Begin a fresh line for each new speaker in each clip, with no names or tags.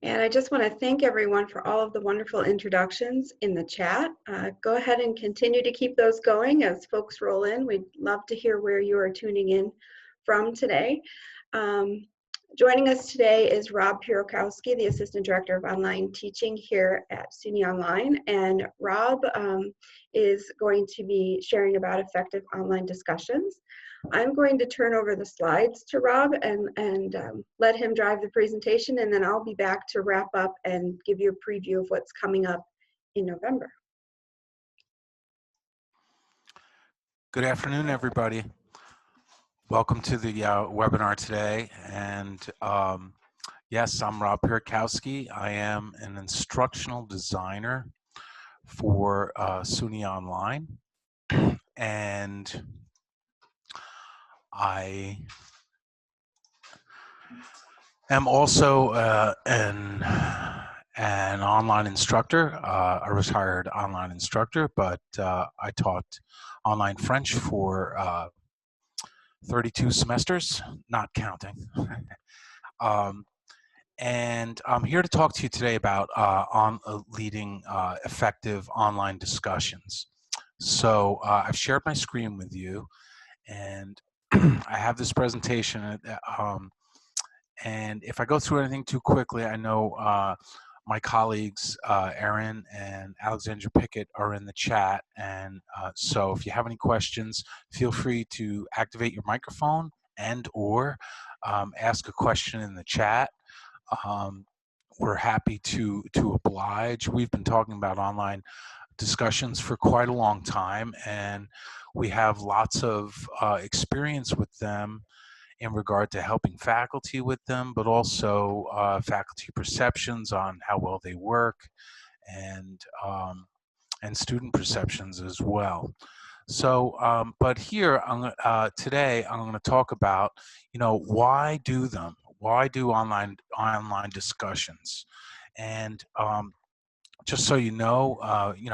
And I just want to thank everyone for all of the wonderful introductions in the chat. Go ahead and continue to keep those going as folks roll in. We'd love to hear where you are tuning in from today. Joining us today is Rob Piorkowski, the Assistant Director of Online Teaching here at SUNY Online. And Rob is going to be sharing about effective online discussions. I'm going to turn over the slides to Rob and let him drive the presentation, and then I'll be back to wrap up and give you a preview of what's coming up in November.
Good afternoon, everybody. Welcome to the webinar today. And yes, I'm Rob Piorkowski. I am an instructional designer for SUNY Online. And I am also an online instructor, a retired online instructor, but I taught online French for 32 semesters, not counting. And I'm here to talk to you today about leading effective online discussions. So I've shared my screen with you, and I have this presentation. And if I go through anything too quickly, I know my colleagues, Erin and Alexandra Pickett, are in the chat. And so if you have any questions, feel free to activate your microphone and or ask a question in the chat. We're happy to oblige. We've been talking about online discussions for quite a long time, and we have lots of experience with them in regard to helping faculty with them, but also faculty perceptions on how well they work, and student perceptions as well. So, but here today I'm going to talk about, why do them? Why do online discussions? And just so you know,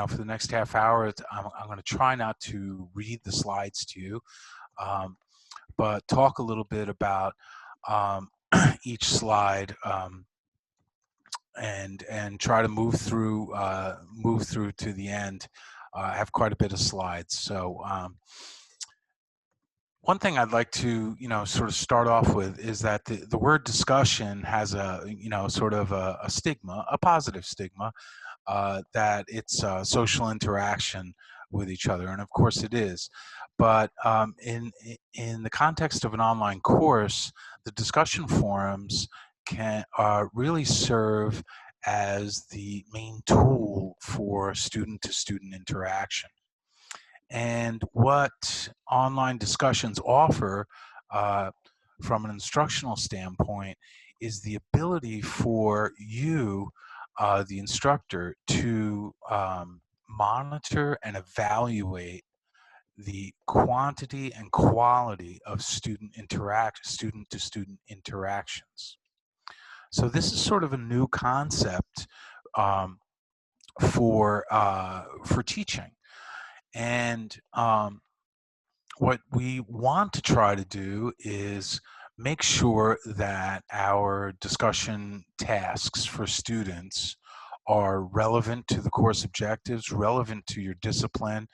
for the next half hour, I'm going to try not to read the slides to you. But talk a little bit about each slide and try to move through to the end. I have quite a bit of slides. So one thing I'd like to sort of start off with is that the word discussion has a sort of a stigma, a positive stigma, that it's social interaction with each other, and of course it is. But in the context of an online course, the discussion forums can really serve as the main tool for student-to-student interaction. And what online discussions offer from an instructional standpoint is the ability for you, the instructor, to monitor and evaluate the quantity and quality of student-to-student interactions. So this is sort of a new concept for teaching, and what we want to try to do is make sure that our discussion tasks for students are relevant to the course objectives, relevant to your discipline,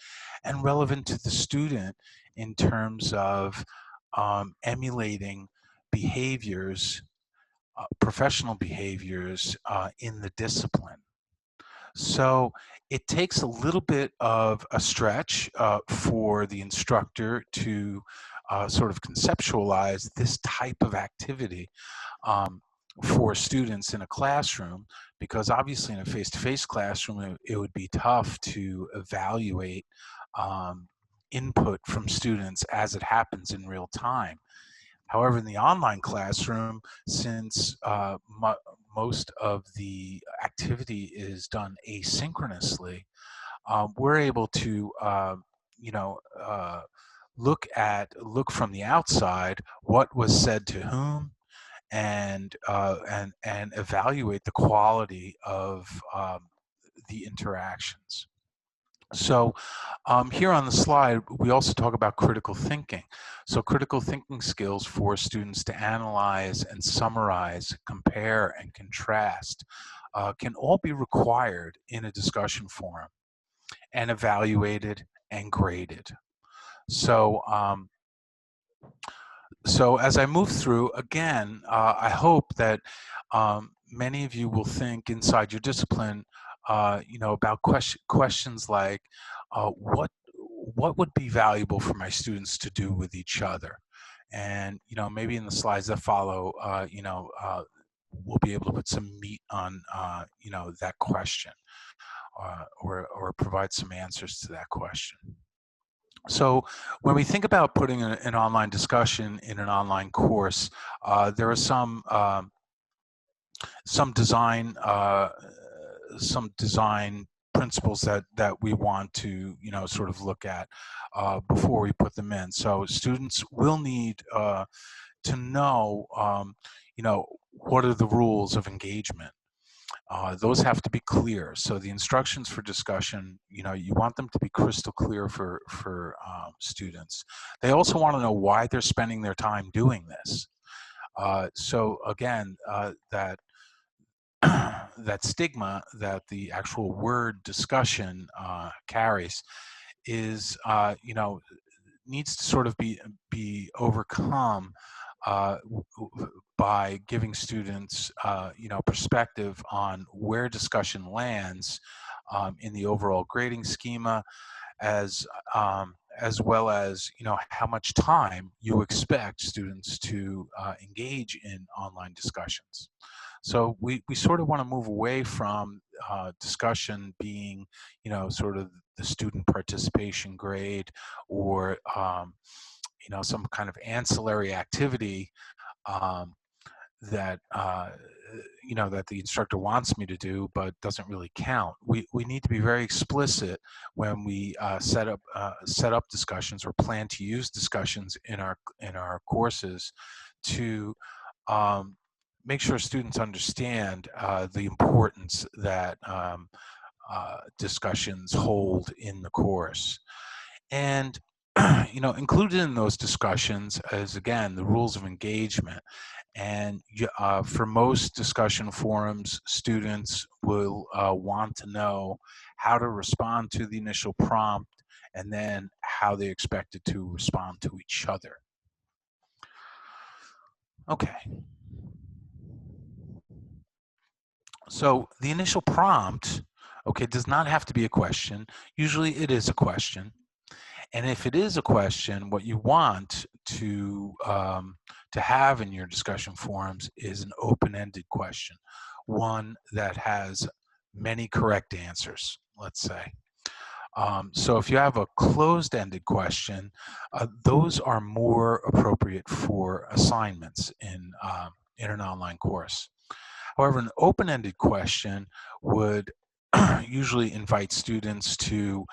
and relevant to the student in terms of emulating behaviors, professional behaviors in the discipline. So it takes a little bit of a stretch for the instructor to sort of conceptualize this type of activity for students in a classroom, because obviously in a face-to-face classroom it would be tough to evaluate input from students as it happens in real time. However, in the online classroom, since most of the activity is done asynchronously, we're able to look from the outside what was said to whom, and evaluate the quality of the interactions. So here on the slide, we also talk about critical thinking. So critical thinking skills for students to analyze and summarize, compare and contrast can all be required in a discussion forum and evaluated and graded. So so as I move through, again, I hope that many of you will think inside your discipline, about questions like, what would be valuable for my students to do with each other, and maybe in the slides that follow, we'll be able to put some meat on that question, or provide some answers to that question. So when we think about putting an online discussion in an online course, there are some design principles that we want to sort of look at before we put them in. So students will need to know what are the rules of engagement. Those have to be clear. So the instructions for discussion, you want them to be crystal clear for students. They also want to know why they're spending their time doing this. So again, that that stigma that the actual word discussion carries is, needs to sort of be overcome by giving students, perspective on where discussion lands in the overall grading schema, as well as how much time you expect students to engage in online discussions. So we sort of want to move away from discussion being, sort of the student participation grade, or some kind of ancillary activity um, that that the instructor wants me to do but doesn't really count. We need to be very explicit when we set up discussions or plan to use discussions in our courses to make sure students understand the importance that discussions hold in the course. And included in those discussions is, again, the rules of engagement. And for most discussion forums, students will want to know how to respond to the initial prompt, and then how they expected to respond to each other. Okay. So the initial prompt, okay, does not have to be a question. Usually it is a question. And if it is a question, what you want to have in your discussion forums is an open-ended question, one that has many correct answers, let's say. So if you have a closed-ended question, those are more appropriate for assignments in an online course. However, an open-ended question would usually invite students to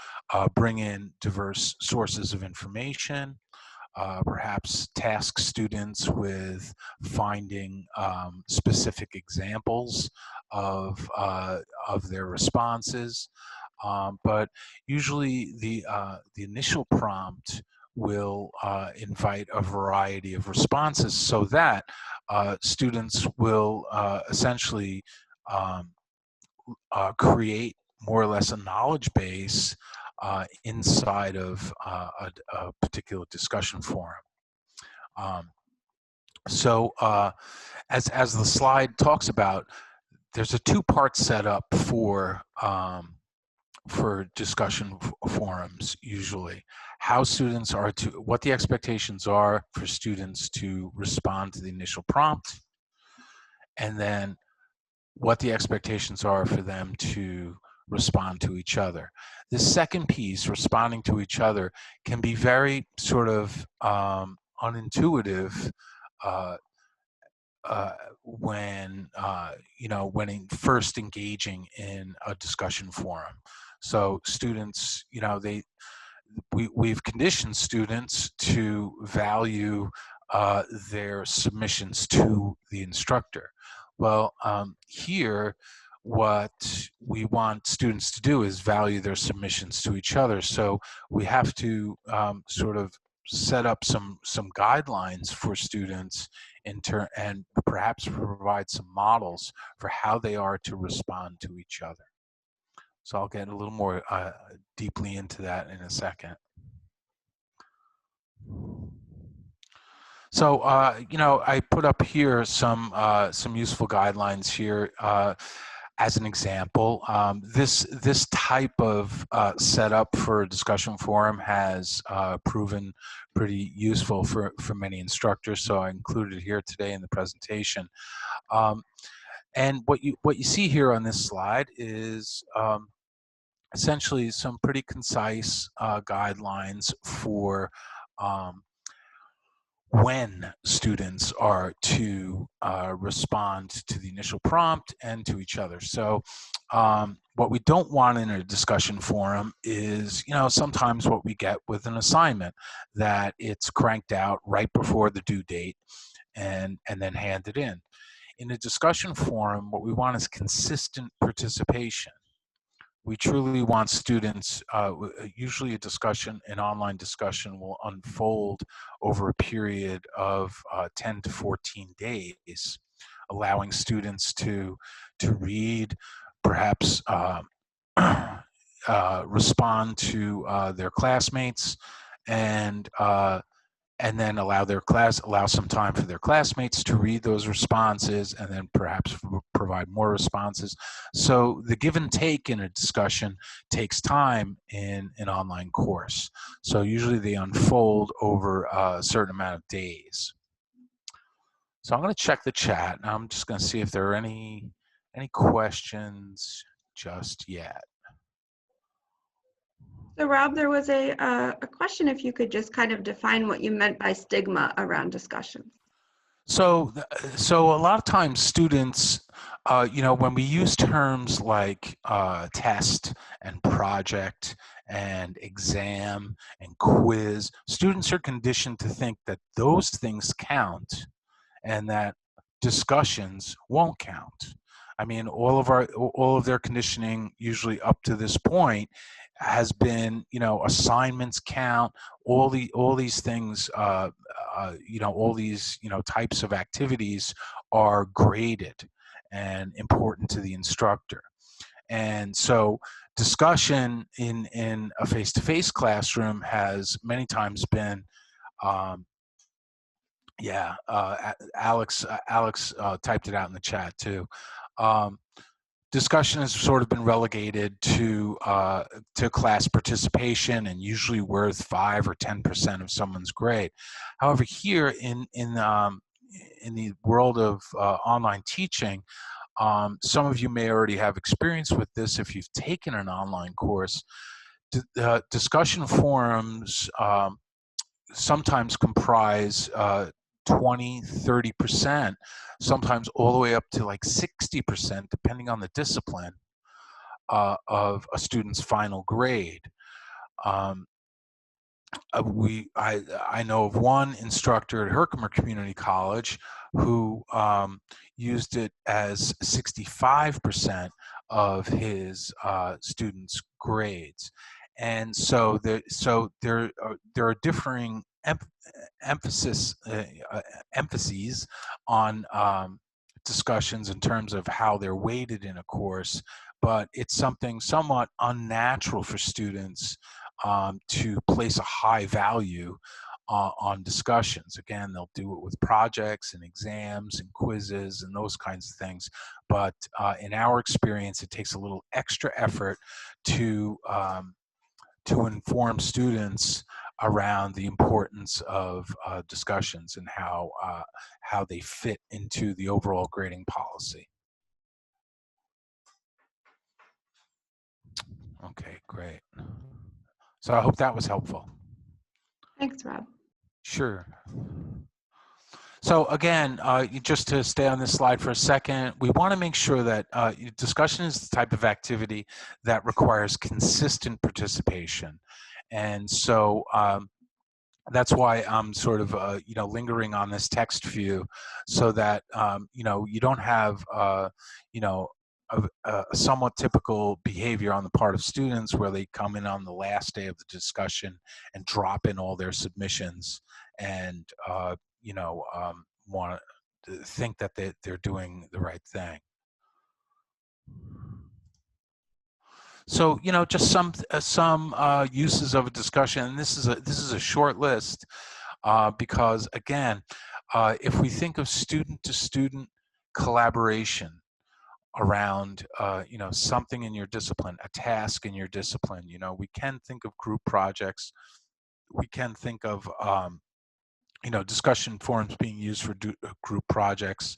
bring in diverse sources of information, perhaps task students with finding specific examples of their responses. But usually the initial prompt will invite a variety of responses, so that students will essentially create more or less a knowledge base inside of a particular discussion forum. So as the slide talks about, there's a two-part setup for discussion forums usually. How students are to, what the expectations are for students to respond to the initial prompt, and then what the expectations are for them to respond to each other. The second piece, responding to each other, can be very sort of unintuitive when first engaging in a discussion forum. So students, we've conditioned students to value their submissions to the instructor. Well, here what we want students to do is value their submissions to each other. So we have to sort of set up some guidelines for students and perhaps provide some models for how they are to respond to each other. So I'll get a little more deeply into that in a second. So, I put up here some useful guidelines here as an example. This type of setup for a discussion forum has proven pretty useful for many instructors. So I included it here today in the presentation. And what you see here on this slide is essentially some pretty concise guidelines for when students are to respond to the initial prompt and to each other. So what we don't want in a discussion forum is, sometimes what we get with an assignment, that it's cranked out right before the due date and then handed in. In a discussion forum, what we want is consistent participation. We truly want students, usually an online discussion will unfold over a period of 10 to 14 days, allowing students to read, perhaps respond to their classmates, and then allow some time for their classmates to read those responses, and then perhaps provide more responses. So the give and take in a discussion takes time in an online course. So usually they unfold over a certain amount of days. So I'm going to check the chat, and I'm just going to see if there are any questions just yet.
So Rob, there was a question if you could just kind of define what you meant by stigma around discussions.
So a lot of times students, when we use terms like test and project and exam and quiz, students are conditioned to think that those things count and that discussions won't count. I mean, all of their conditioning usually up to this point has been, assignments count, all these things, all these, types of activities are graded and important to the instructor. And so discussion in a face-to-face classroom has many times been, Alex typed it out in the chat too. Discussion has sort of been relegated to class participation and usually worth 5 or 10% of someone's grade. However, here in the world of online teaching, some of you may already have experience with this if you've taken an online course. Discussion forums sometimes comprise 20, 30%, sometimes all the way up to like 60%, depending on the discipline, of a student's final grade. I know of one instructor at Herkimer Community College who used it as 65% of his students' grades. And so there are differing emphases on discussions in terms of how they're weighted in a course, but it's something somewhat unnatural for students to place a high value on discussions. Again, they'll do it with projects and exams and quizzes and those kinds of things. But in our experience, it takes a little extra effort to inform students around the importance of discussions and how they fit into the overall grading policy. Okay, great. So I hope that was helpful.
Thanks, Rob.
Sure. So again, just to stay on this slide for a second, we want to make sure that discussion is the type of activity that requires consistent participation. And so that's why I'm sort of, lingering on this text view so that, you don't have, a somewhat typical behavior on the part of students where they come in on the last day of the discussion and drop in all their submissions and want to think that they're doing the right thing. So just some uses of a discussion, and this is a short list because again, if we think of student-to-student collaboration around something in your discipline, a task in your discipline, we can think of group projects, we can think of discussion forums being used for group projects.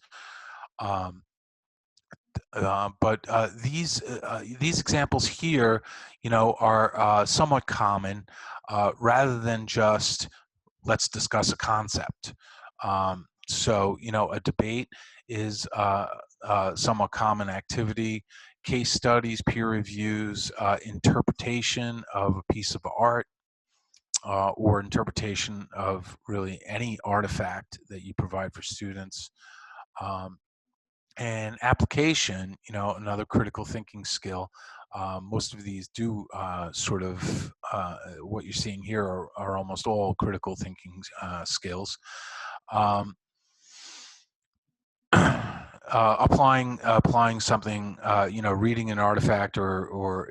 But these examples here, are somewhat common, rather than just let's discuss a concept. So, a debate is somewhat common activity. Case studies, peer reviews, interpretation of a piece of art, or interpretation of really any artifact that you provide for students. And application, another critical thinking skill. Most of these do sort of, what you're seeing here are almost all critical thinking skills. Applying something, reading an artifact or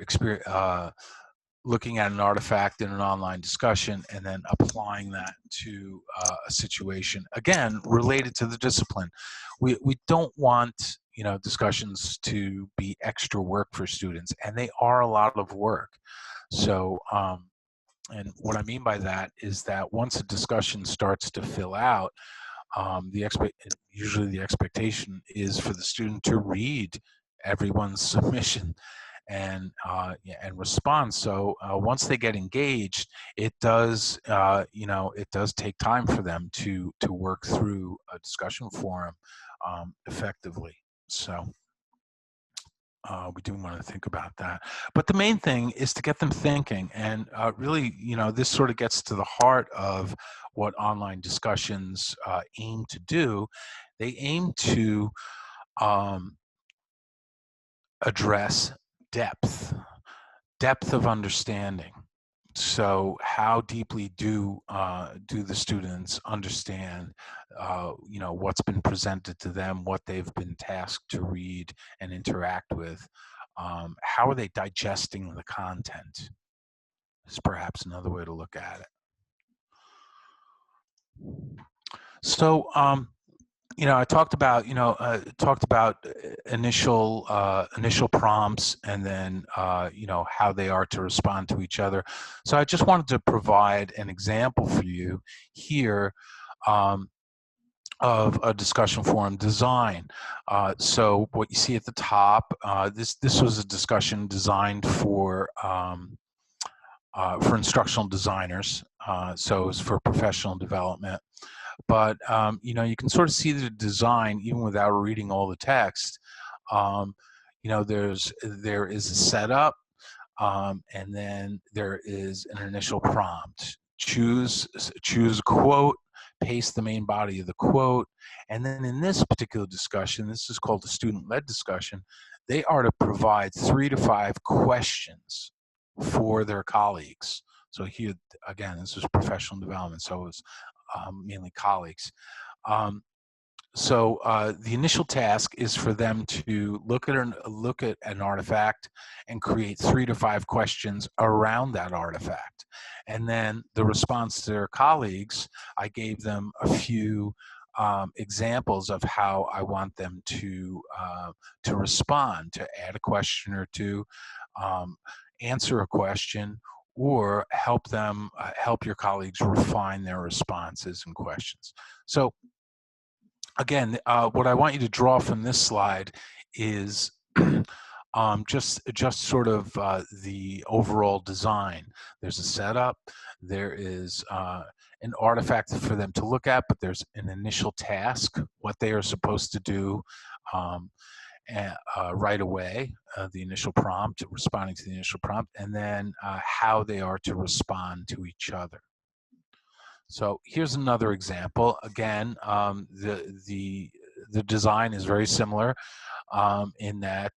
looking at an artifact in an online discussion and then applying that to a situation, again, related to the discipline. We don't want, discussions to be extra work for students, and they are a lot of work. So, and what I mean by that is that once a discussion starts to fill out, usually the expectation is for the student to read everyone's submission and respond. So once they get engaged, it does it does take time for them to work through a discussion forum effectively. So we do want to think about that. But the main thing is to get them thinking, and really, this sort of gets to the heart of what online discussions aim to do. They aim to address depth of understanding. So how deeply do the students understand what's been presented to them, what they've been tasked to read and interact with? How are they digesting the content is perhaps another way to look at it. So I talked about initial prompts, and then how they are to respond to each other. So I just wanted to provide an example for you here of a discussion forum design. So what you see at the top, this was a discussion designed for instructional designers. So it was for professional development. But you can sort of see the design even without reading all the text. There is a setup, and then there is an initial prompt. Choose a quote, paste the main body of the quote, and then in this particular discussion, this is called a student-led discussion, they are to provide 3 to 5 questions for their colleagues. So here, again, this is professional development, so it's mainly colleagues. So the initial task is for them to look at an artifact and create 3 to 5 questions around that artifact. And then the response to their colleagues, I gave them a few examples of how I want them to respond, to add a question or two, answer a question, or help your colleagues refine their responses and questions. So again, what I want you to draw from this slide is just sort of the overall design. There's a setup, there is an artifact for them to look at, but there's an initial task, what they are supposed to do right away, the initial prompt, responding to the initial prompt, and then how they are to respond to each other. So here's another example. Again, the the design is very similar in that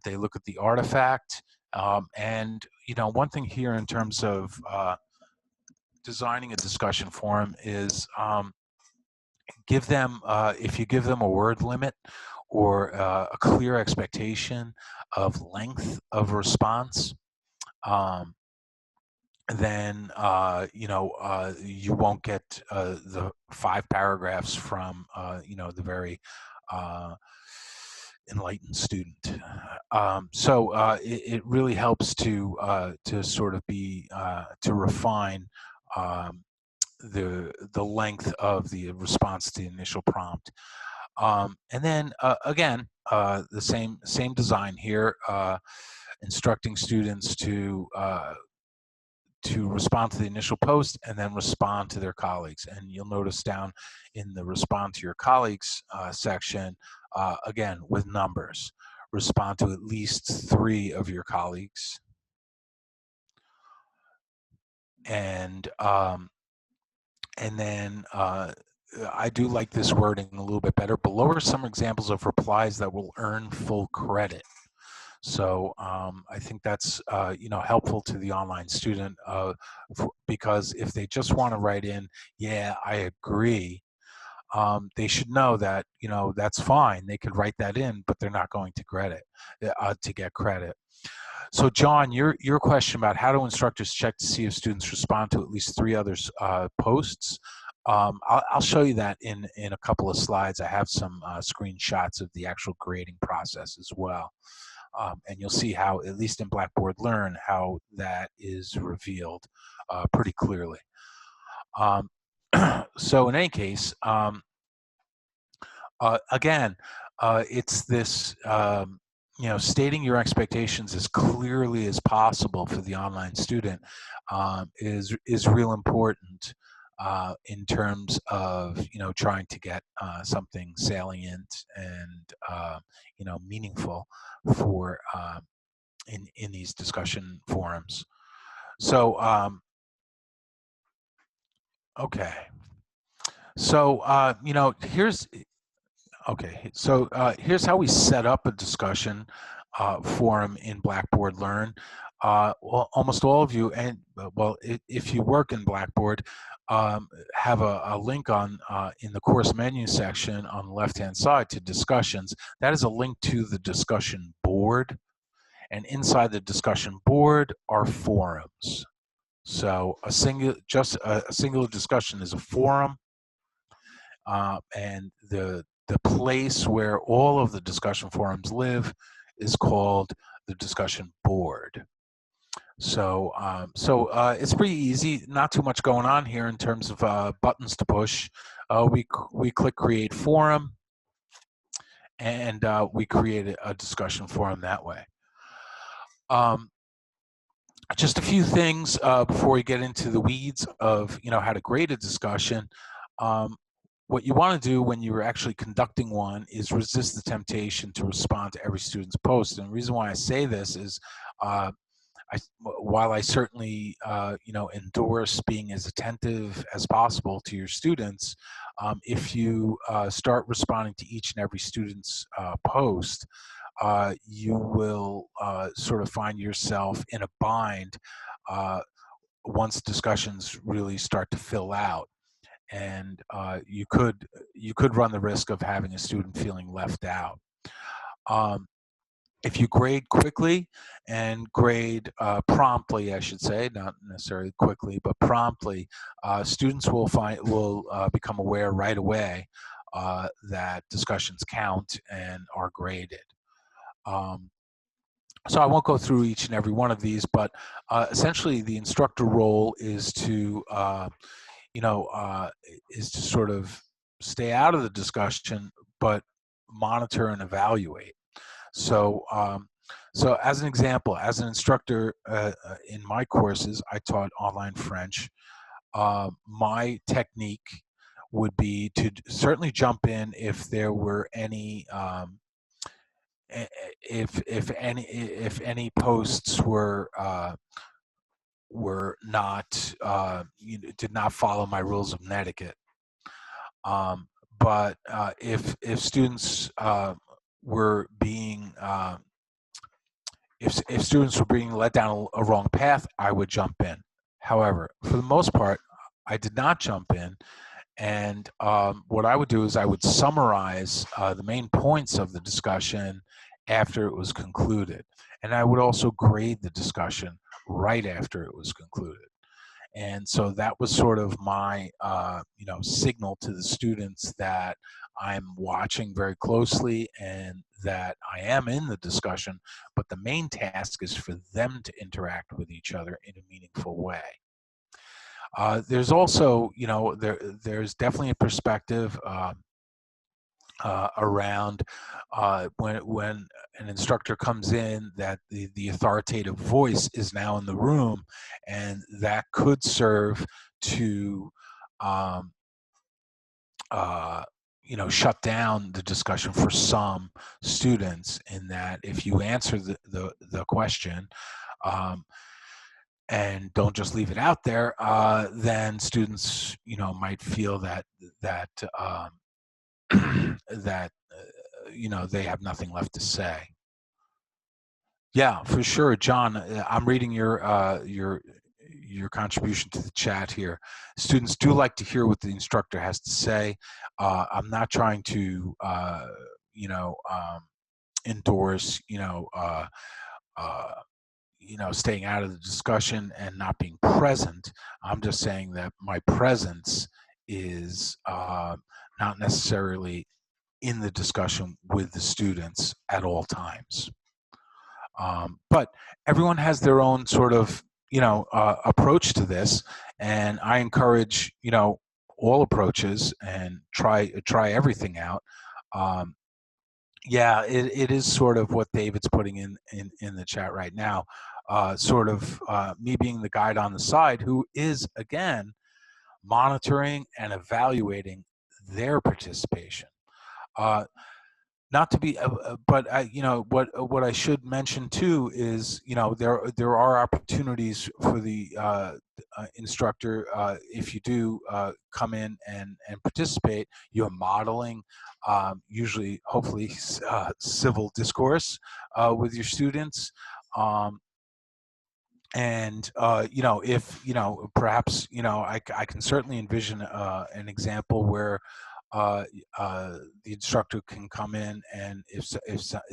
they look at the artifact. And one thing here in terms of designing a discussion forum is give them, if you give them a word limit or a clear expectation of length of response, then you won't get the 5 paragraphs from the very enlightened student. So it really helps to sort of be to refine the length of the response to the initial prompt. And then again, the same design here, instructing students to respond to the initial post and then respond to their colleagues. And you'll notice down in the respond to your colleagues section, again, with numbers, respond to at least 3 of your colleagues. And then I do like this wording a little bit better. Below are some examples of replies that will earn full credit. So I think that's helpful to the online student because if they just want to write in, yeah, I agree, they should know that that's fine. They could write that in, but they're not going to get credit. So John, your question about how do instructors check to see if students respond to at least 3 others posts. I'll show you that in a couple of slides. I have some screenshots of the actual grading process as well. And you'll see how, at least in Blackboard Learn, how that is revealed pretty clearly. So in any case, again, it's this, stating your expectations as clearly as possible for the online student is real important in terms of trying to get something salient and meaningful for in these discussion forums. So okay, so here's how we set up a discussion forum in Blackboard Learn. Well, almost all of you, and if you work in Blackboard, have a link on in the course menu section on the left-hand side to discussions. That is a link to the discussion board, and inside the discussion board are forums. So a singular discussion is a forum, and the place where all of the discussion forums live is called the discussion board. So it's pretty easy, not too much going on here in terms of buttons to push. We click create forum, and we create a discussion forum that way. Just a few things before we get into the weeds of how to grade a discussion. What you want to do when you're actually conducting one is resist the temptation to respond to every student's post. And the reason why I say this is while I certainly endorse being as attentive as possible to your students, if you start responding to each and every student's post, you will sort of find yourself in a bind once discussions really start to fill out. And you could run the risk of having a student feeling left out. If you grade quickly and grade promptly, I should say, not necessarily quickly, but promptly, students will become aware right away that discussions count and are graded. So I won't go through each and every one of these, but essentially the instructor role is to sort of stay out of the discussion, but monitor and evaluate. So, so as an example, as an instructor in my courses, I taught online French. My technique would be to certainly jump in if there were any if any posts were not did not follow my rules of etiquette. but if students were being if students were being led down a wrong path, I would jump in. However, for the most part, I did not jump in. And what I would do is I would summarize the main points of the discussion after it was concluded. And I would also grade the discussion right after it was concluded. And so that was sort of my, signal to the students that I'm watching very closely and that I am in the discussion, but the main task is for them to interact with each other in a meaningful way. There's also, there's definitely a perspective around when an instructor comes in that the authoritative voice is now in the room, and that could serve to um, shut down the discussion for some students, in that if you answer the question and don't just leave it out there, then students, might feel that that they have nothing left to say. Yeah, for sure, John. I'm reading your contribution to the chat here. Students do like to hear what the instructor has to say. I'm not trying to endorse staying out of the discussion and not being present. I'm just saying that my presence is not necessarily in the discussion with the students at all times. But everyone has their own sort of, approach to this, and I encourage, all approaches and try everything out. Yeah, it is sort of what David's putting in the chat right now. Sort of me being the guide on the side who is, again, monitoring and evaluating their participation. Not to be, but what I should mention too is, there are opportunities for the instructor, if you do come in and participate. You're modeling, usually, hopefully, civil discourse with your students. And if perhaps I can certainly envision an example where the instructor can come in, and if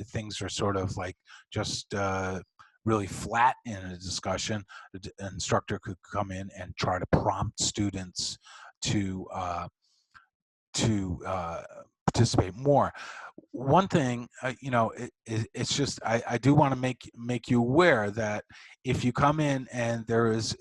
things are sort of like just really flat in a discussion, the instructor could come in and try to prompt students to participate more. One thing, it's just I do want to make you aware that if you come in and there is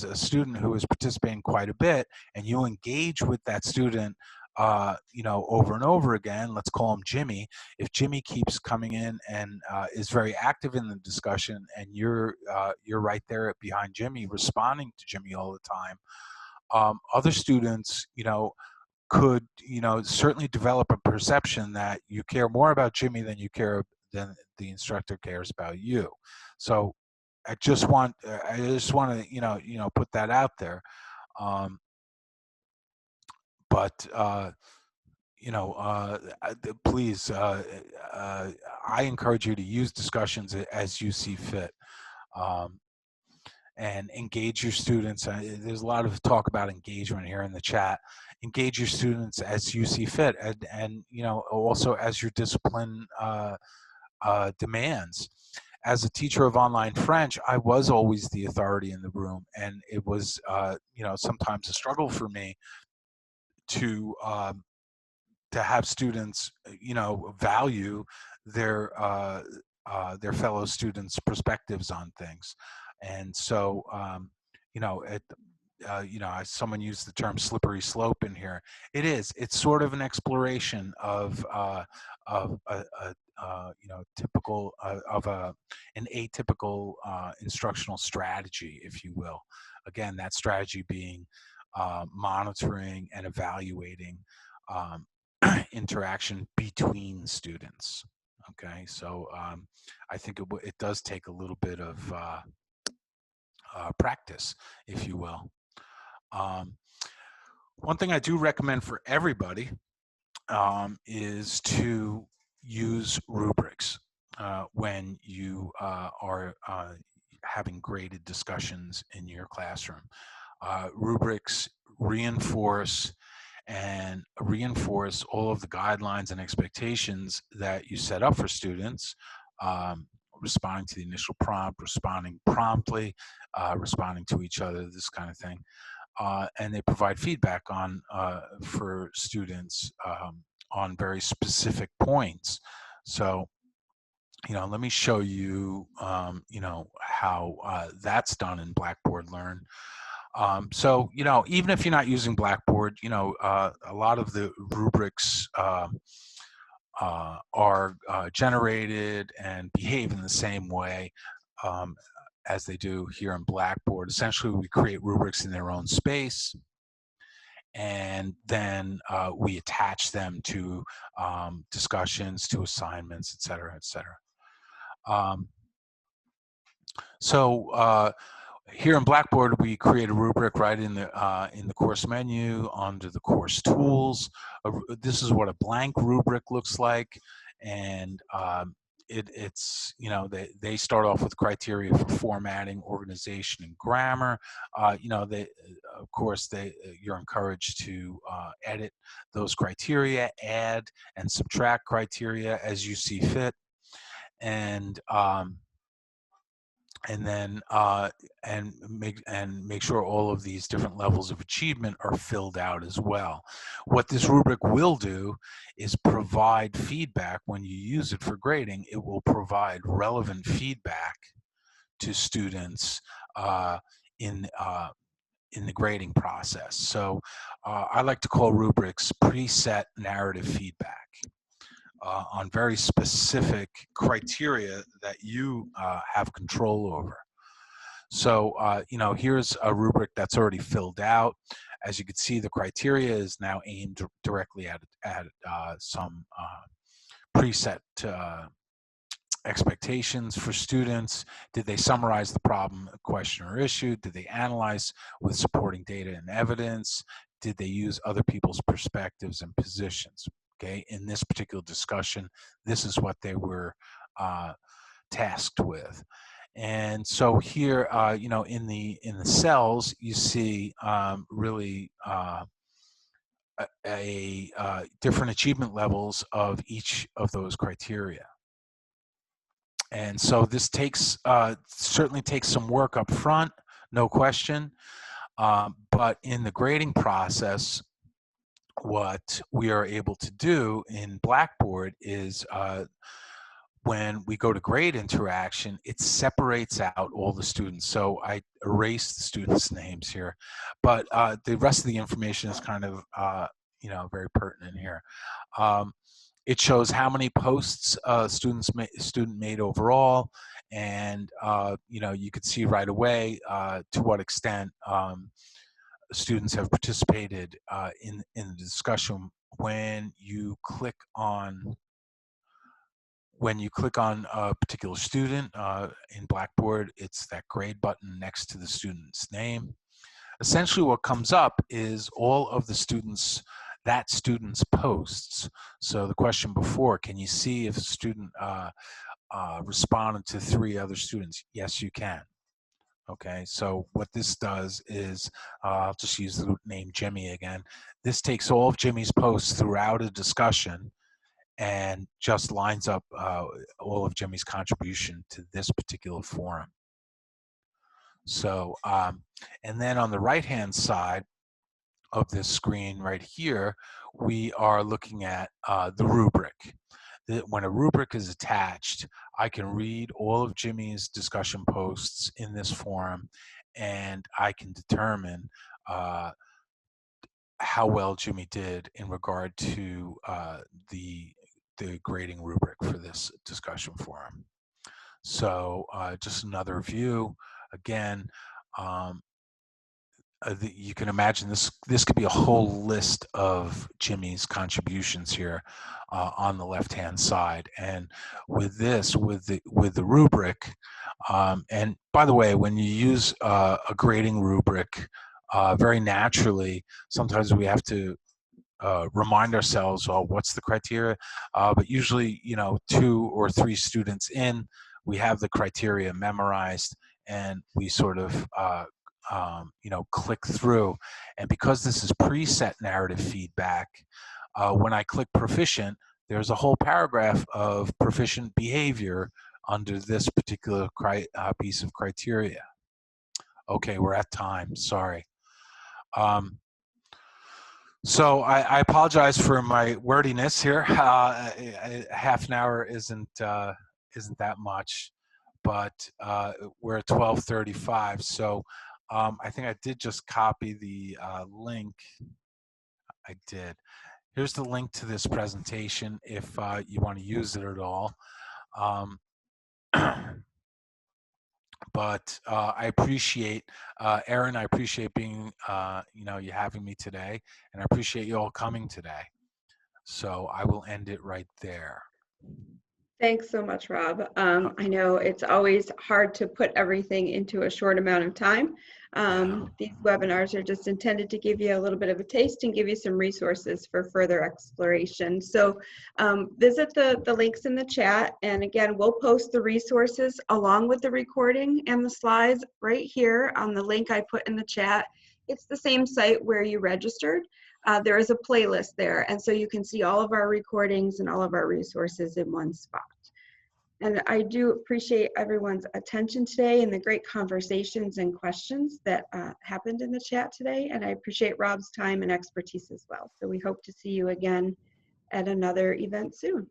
a student who is participating quite a bit, and you engage with that student, over and over again. Let's call him Jimmy. If Jimmy keeps coming in and is very active in the discussion, and you're right there behind Jimmy, responding to Jimmy all the time, other students, could certainly develop a perception that you care more about Jimmy than than the instructor cares about you. So I just want to put that out there. But please, I encourage you to use discussions as you see fit. And engage your students. There's a lot of talk about engagement here in the chat. Engage your students as you see fit, and also as your discipline demands. As a teacher of online French, I was always the authority in the room, and it was sometimes a struggle for me to have students value their fellow students' perspectives on things. And so someone used the term slippery slope in here. It's sort of an exploration of typical of an atypical instructional strategy, if you will. Again, that strategy being monitoring and evaluating interaction between students. Okay, so I think it does take a little bit of practice, if you will. One thing I do recommend for everybody is to use rubrics when you are having graded discussions in your classroom. Rubrics reinforce all of the guidelines and expectations that you set up for students, responding to the initial prompt, responding promptly, responding to each other, this kind of thing. And they provide feedback on for students on very specific points. So, let me show you, how that's done in Blackboard Learn. So, even if you're not using Blackboard, a lot of the rubrics are generated and behave in the same way as they do here in Blackboard. Essentially, we create rubrics in their own space, and then we attach them to discussions, to assignments, et cetera, et cetera. So here in Blackboard, we create a rubric right in the course menu under the course tools. This is what a blank rubric looks like, and it's they start off with criteria for formatting, organization, and grammar. Of course you're encouraged to edit those criteria, add and subtract criteria as you see fit, and then make sure all of these different levels of achievement are filled out as well. What this rubric will do is provide feedback. When you use it for grading, it will provide relevant feedback to students in the grading process. So I like to call rubrics preset narrative feedback. On very specific criteria that you have control over. So, here's a rubric that's already filled out. As you can see, the criteria is now aimed directly at some preset expectations for students. Did they summarize the problem, question, or issue? Did they analyze with supporting data and evidence? Did they use other people's perspectives and positions? Okay, in this particular discussion, this is what they were tasked with. And so here, in the cells, you see really different achievement levels of each of those criteria. And so this certainly takes some work up front, no question. But in the grading process, what we are able to do in Blackboard is when we go to grade interaction, it separates out all the students. So I erased the students' names here, but the rest of the information is kind of very pertinent here. It shows how many posts student made overall, and you could see right away to what extent students have participated in the discussion. When you click on a particular student in Blackboard, it's that grade button next to the student's name. Essentially what comes up is all of the students, that student's posts. So the question before, can you see if a student responded to 3 other students? Yes, you can. Okay, so what this does is, I'll just use the name Jimmy again. This takes all of Jimmy's posts throughout a discussion and just lines up all of Jimmy's contribution to this particular forum. So, and then on the right-hand side of this screen right here, we are looking at the rubric. When a rubric is attached, I can read all of Jimmy's discussion posts in this forum, and I can determine how well Jimmy did in regard to the grading rubric for this discussion forum. So just another view. Again, you can imagine this could be a whole list of Jimmy's contributions here on the left-hand side. And with this, with the rubric, and by the way, when you use a grading rubric, very naturally, sometimes we have to remind ourselves, well, what's the criteria? But usually, 2 or 3 students in, we have the criteria memorized, and we sort of, click through. And because this is preset narrative feedback, when I click proficient, there's a whole paragraph of proficient behavior under this particular piece of criteria. Okay, we're at time, sorry. So I apologize for my wordiness here. Half an hour isn't that much, but we're at 12:35. So I think I did just copy the link. I did. Here's the link to this presentation if you want to use it at all. But I appreciate, Erin, I appreciate being, you having me today, and I appreciate you all coming today. So I will end it right there.
Thanks so much, Rob. I know it's always hard to put everything into a short amount of time. These webinars are just intended to give you a little bit of a taste and give you some resources for further exploration. So visit the links in the chat. And again, we'll post the resources along with the recording and the slides right here on the link I put in the chat. It's the same site where you registered. There is a playlist there, and so you can see all of our recordings and all of our resources in one spot. And I do appreciate everyone's attention today and the great conversations and questions that happened in the chat today, and I appreciate Rob's time and expertise as well. So we hope to see you again at another event soon.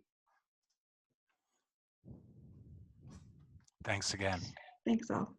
Thanks again.
Thanks all.